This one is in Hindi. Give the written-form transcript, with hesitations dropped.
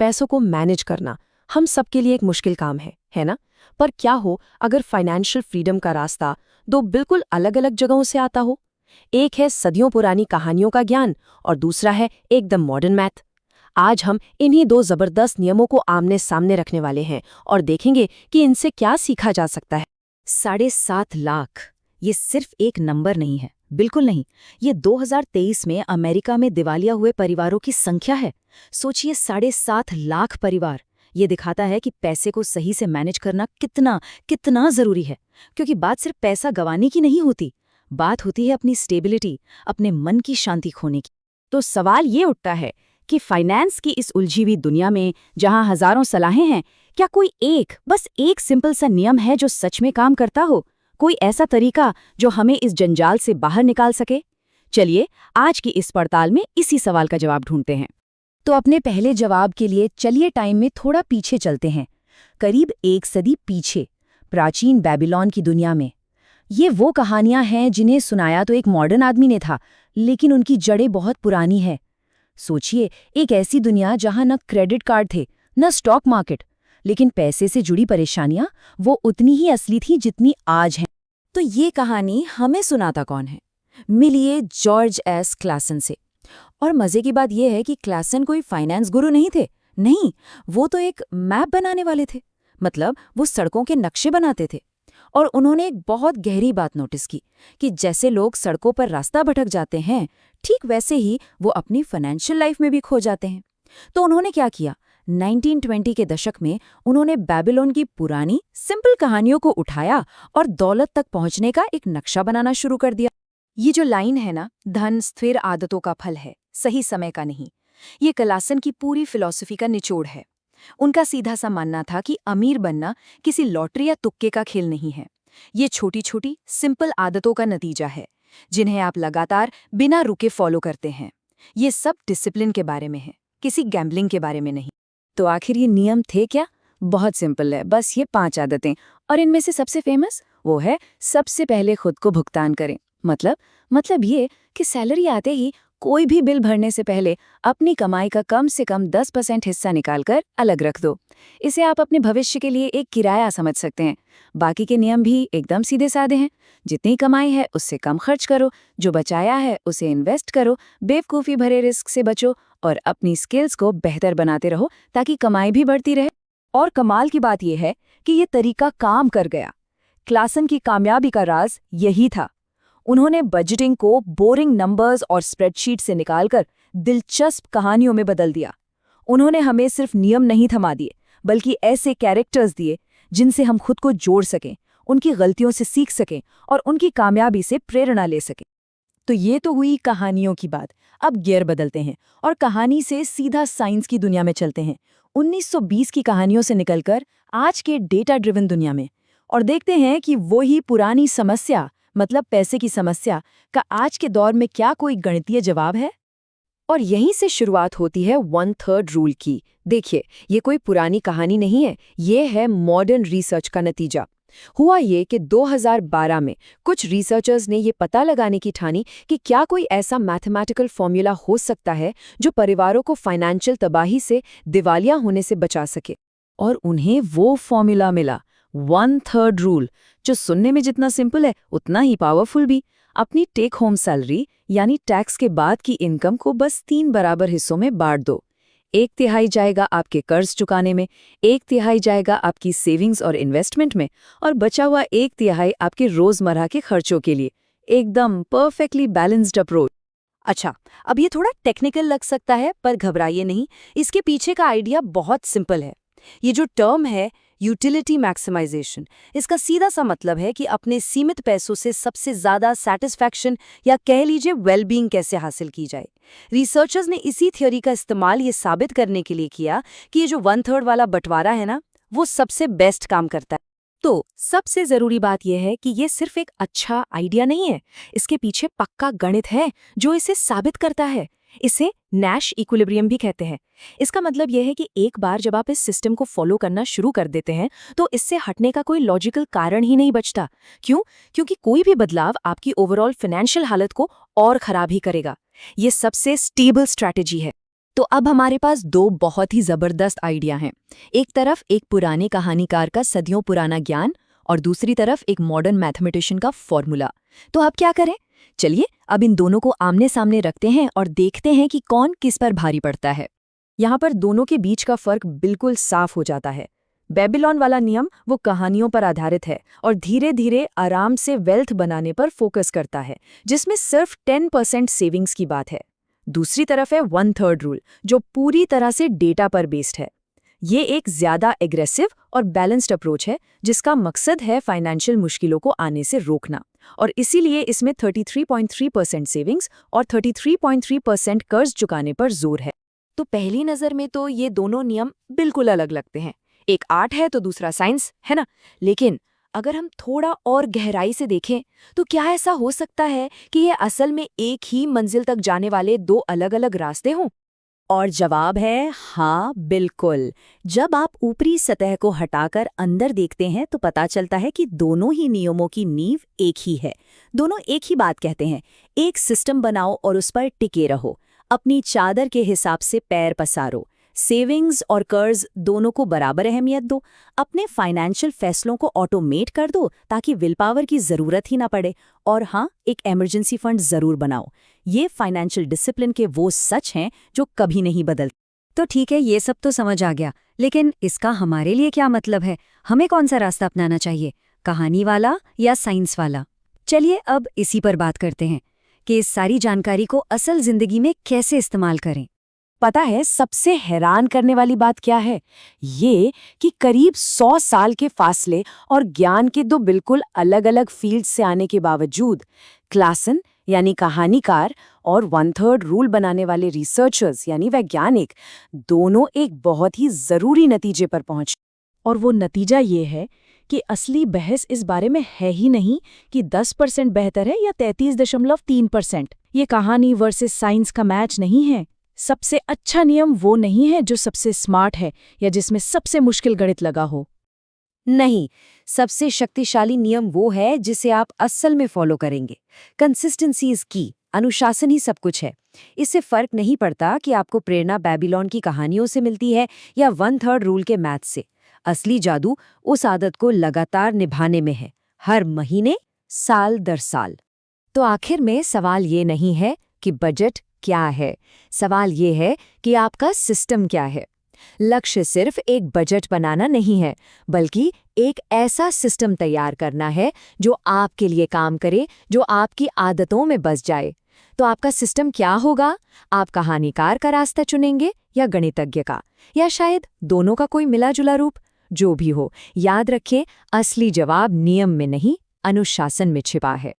पैसों को मैनेज करना हम सबके लिए एक मुश्किल काम है ना? पर क्या हो अगर फाइनेंशियल फ्रीडम का रास्ता दो बिल्कुल अलग-अलग जगहों से आता हो? एक है सदियों पुरानी कहानियों का ज्ञान और दूसरा है एकदम मॉडर्न मैथ। आज हम इन्हीं दो जबरदस्त नियमों को आमने सामने रखने वाले हैं और देखेंगे कि इनसे क्या सीखा जा सकता है। 7.5 लाख ये सिर्फ एक नंबर नहीं है, बिल्कुल नहीं। ये 2023 में अमेरिका में दिवालिया हुए परिवारों की संख्या है। सोचिए, 7.5 लाख परिवार। ये दिखाता है कि पैसे को सही से मैनेज करना कितना कितना जरूरी है, क्योंकि बात सिर्फ पैसा गंवाने की नहीं होती, बात होती है अपनी स्टेबिलिटी, अपने मन की शांति खोने की। तो सवाल ये उठता है कि फाइनेंस की इस उलझी हुई दुनिया में जहां हजारों सलाहें हैं, क्या कोई बस एक सिंपल सा नियम है जो सच में काम करता हो? कोई ऐसा तरीका जो हमें इस जंजाल से बाहर निकाल सके? चलिए आज की इस पड़ताल में इसी सवाल का जवाब ढूंढते हैं। तो अपने पहले जवाब के लिए चलिए टाइम में थोड़ा पीछे चलते हैं, करीब 1 सदी पीछे, प्राचीन बेबीलोन की दुनिया में। ये वो कहानियां हैं जिन्हें सुनाया तो एक मॉडर्न आदमी ने था, लेकिन उनकी जड़ें बहुत पुरानी है। सोचिए, एक ऐसी दुनिया जहां न क्रेडिट कार्ड थे, न स्टॉक मार्केट, लेकिन पैसे से जुड़ी परेशानियां वो उतनी ही असली थी जितनी आज हैं। तो ये कहानी हमें सुनाता कौन है? मिलिए जॉर्ज एस क्लासन से। और मजे की बात यह है कि क्लासन कोई फाइनेंस गुरु नहीं थे। नहीं, वो तो एक मैप बनाने वाले थे। मतलब वो सड़कों के नक्शे बनाते थे। और उन्होंने एक बहुत गहरी बात नोटिस की कि जैसे लोग सड़कों पर रास्ता भटक जाते हैं, ठीक वैसे ही वो अपनी फाइनेंशियल लाइफ में भी खो जाते हैं। तो उन्होंने क्या किया? 1920 के दशक में उन्होंने बेबीलोन की पुरानी सिंपल कहानियों को उठाया और दौलत तक पहुंचने का एक नक्शा बनाना शुरू कर दिया। ये जो लाइन है ना, धन स्थिर आदतों का फल है, सही समय का नहीं, ये क्लासन की पूरी फिलॉसफी का निचोड़ है। उनका सीधा सा मानना था कि अमीर बनना किसी लॉटरी या तुक्के का खेल नहीं है। ये छोटी छोटी सिंपल आदतों का नतीजा है, जिन्हें आप लगातार बिना रुके फॉलो करते हैं। ये सब डिसिप्लिन के बारे में है, किसी गैम्बलिंग के बारे में नहीं। तो आखिर ये नियम थे क्या? बहुत सिंपल है, बस ये 5 आदतें। और इनमें से सबसे फेमस वो है सबसे पहले खुद को भुगतान करें। मतलब ये कि सैलरी आते ही कोई भी बिल भरने से पहले अपनी कमाई का कम से कम 10% हिस्सा निकालकर अलग रख दो। इसे आप अपने भविष्य के लिए एक किराया समझ सकते हैं। बाकी के नियम भी एकदम सीधे साधे हैं। जितनी कमाई है उससे कम खर्च करो, जो बचाया है उसे इन्वेस्ट करो, बेवकूफ़ी भरे रिस्क से बचो और अपनी स्किल्स को बेहतर बनाते रहो ताकि कमाई भी बढ़ती रहे। और कमाल की बात यह है कि ये तरीका काम कर गया। क्लासन की कामयाबी का राज यही था। उन्होंने बजटिंग को बोरिंग नंबर्स और स्प्रेडशीट से निकालकर दिलचस्प कहानियों में बदल दिया। उन्होंने हमें सिर्फ नियम नहीं थमा दिए, बल्कि ऐसे कैरेक्टर्स दिए जिनसे हम खुद को जोड़ सकें, उनकी गलतियों से सीख सकें और उनकी कामयाबी से प्रेरणा ले सकें। तो ये तो हुई कहानियों की बात। अब गियर बदलते हैं और कहानी से सीधा साइंस की दुनिया में चलते हैं, 1920 की कहानियों से निकलकर आज के डेटा ड्रिवन दुनिया में, और देखते हैं कि वही पुरानी समस्या, मतलब पैसे की समस्या का आज के दौर में क्या कोई गणितीय जवाब है। और यहीं से शुरुआत होती है 1/3 रूल की। देखिए, ये कोई पुरानी कहानी नहीं है, ये है मॉडर्न रिसर्च का नतीजा। हुआ ये कि 2012 में कुछ रिसर्चर्स ने ये पता लगाने की ठानी कि क्या कोई ऐसा मैथमेटिकल फॉर्मूला हो सकता है जो परिवारों को फाइनेंशियल तबाही से दिवालिया होने से बचा सके। और उन्हें वो फॉर्मूला मिला, 1/3 रूल, जो सुनने में जितना सिंपल है उतना ही पावरफुल भी। अपनी टेक होम सैलरी यानी टैक्स के बाद की इनकम को बस 3 बराबर हिस्सों में बांट दो। 1/3 जाएगा आपके कर्ज चुकाने में, 1/3 जाएगा आपकी सेविंग्स और इन्वेस्टमेंट में, और बचा हुआ 1/3 आपके रोजमर्रा के खर्चों के लिए। एकदम परफेक्टली बैलेंस्ड अप्रोच। अच्छा, अब ये थोड़ा टेक्निकल लग सकता है, पर घबराइए नहीं, इसके पीछे का आइडिया बहुत सिंपल है। ये जो टर्म है यूटिलिटी मैक्सिमाइजेशन, इसका सीधा सा मतलब है कि अपने सीमित पैसों से सबसे ज्यादा सेटिस्फैक्शन या कह लीजिए वेलबींग कैसे हासिल की जाए। रिसर्चर्स ने इसी थ्योरी का इस्तेमाल ये साबित करने के लिए किया कि ये जो 1/3 वाला बंटवारा है ना, वो सबसे बेस्ट काम करता है। तो सबसे जरूरी बात यह है कि ये सिर्फ एक अच्छा आइडिया नहीं है, इसके पीछे पक्का गणित है जो इसे साबित करता है। इसे नैश इक्विलिब्रियम भी कहते हैं। इसका मतलब यह है कि एक बार जब आप इस सिस्टम को फॉलो करना शुरू कर देते हैं तो इससे हटने का कोई लॉजिकल कारण ही नहीं बचता। क्यों? क्योंकि कोई भी बदलाव आपकी ओवरऑल फाइनेंशियल हालत को और खराब ही करेगा। ये सबसे स्टेबल स्ट्रैटेजी है। तो अब हमारे पास दो बहुत ही जबरदस्त आइडिया हैं। एक तरफ एक पुराने कहानीकार का सदियों पुराना ज्ञान और दूसरी तरफ एक मॉडर्न मैथमेटिशियन का फॉर्मूला। तो अब क्या करें? चलिए अब इन दोनों को आमने सामने रखते हैं और देखते हैं कि कौन किस पर भारी पड़ता है। यहाँ पर दोनों के बीच का फर्क बिल्कुल साफ हो जाता है। बेबीलोन वाला नियम वो कहानियों पर आधारित है और धीरे धीरे आराम से वेल्थ बनाने पर फोकस करता है, जिसमें सिर्फ 10% सेविंग्स की बात है। दूसरी तरफ है 1/3 रूल, जो पूरी तरह से डेटा पर बेस्ड है। ये एक ज्यादा एग्रेसिव और बैलेंस्ड अप्रोच है, जिसका मकसद है फाइनेंशियल मुश्किलों को आने से रोकना, और इसीलिए इसमें 33.3% सेविंग्स और 33.3% कर्ज चुकाने पर जोर है। तो पहली नज़र में तो ये दोनों नियम बिल्कुल अलग लगते हैं। एक आर्ट है तो दूसरा साइंस है ना। लेकिन अगर हम थोड़ा और गहराई से देखें तो क्या ऐसा हो सकता है कि ये असल में एक ही मंजिल तक जाने वाले दो अलग-अलग रास्ते हों? और जवाब है हाँ, बिल्कुल। जब आप ऊपरी सतह को हटाकर अंदर देखते हैं तो पता चलता है कि दोनों ही नियमों की नींव एक ही है। दोनों एक ही बात कहते हैं, एक सिस्टम बनाओ और उस पर टिके रहो, अपनी चादर के हिसाब से पैर पसारो, सेविंग्स और कर्ज दोनों को बराबर अहमियत दो, अपने फाइनेंशियल फैसलों को ऑटोमेट कर दो ताकि विल पावर की ज़रूरत ही ना पड़े, और हाँ, एक इमरजेंसी फंड ज़रूर बनाओ। ये फाइनेंशियल डिसिप्लिन के वो सच हैं जो कभी नहीं बदलते। तो ठीक है, ये सब तो समझ आ गया, लेकिन इसका हमारे लिए क्या मतलब है? हमें कौन सा रास्ता अपनाना चाहिए, कहानी वाला या साइंस वाला? चलिए अब इसी पर बात करते हैं कि इस सारी जानकारी को असल जिंदगी में कैसे इस्तेमाल करें। पता है सबसे हैरान करने वाली बात क्या है? ये कि करीब 100 साल के फासले और ज्ञान के दो बिल्कुल अलग-अलग फील्ड से आने के बावजूद क्लासन यानी कहानीकार और 1/3 रूल बनाने वाले रिसर्चर्स यानी वैज्ञानिक दोनों एक बहुत ही जरूरी नतीजे पर पहुंचे। और वो नतीजा ये है कि असली बहस इस बारे में है ही नहीं कि 10% बेहतर है या 33.3%। ये कहानी वर्सेस साइंस का मैच नहीं है। सबसे अच्छा नियम वो नहीं है जो सबसे स्मार्ट है या जिसमें सबसे मुश्किल गणित लगा हो। नहीं, सबसे शक्तिशाली नियम वो है जिसे आप असल में फॉलो करेंगे। कंसिस्टेंसी इज की, अनुशासन ही सब कुछ है। इससे फर्क नहीं पड़ता कि आपको प्रेरणा बेबीलोन की कहानियों से मिलती है या 1/3 रूल के मैथ से। असली जादू उस आदत को लगातार निभाने में है, हर महीने, साल दर साल। तो आखिर में सवाल ये नहीं है कि बजट क्या है, सवाल ये है कि आपका सिस्टम क्या है। लक्ष्य सिर्फ एक बजट बनाना नहीं है, बल्कि एक ऐसा सिस्टम तैयार करना है जो आपके लिए काम करे, जो आपकी आदतों में बस जाए। तो आपका सिस्टम क्या होगा? आप कहानीकार का रास्ता चुनेंगे या गणितज्ञ का, या शायद दोनों का कोई मिला जुला रूप? जो भी हो, याद रखें, असली जवाब नियम में नहीं, अनुशासन में छिपा है।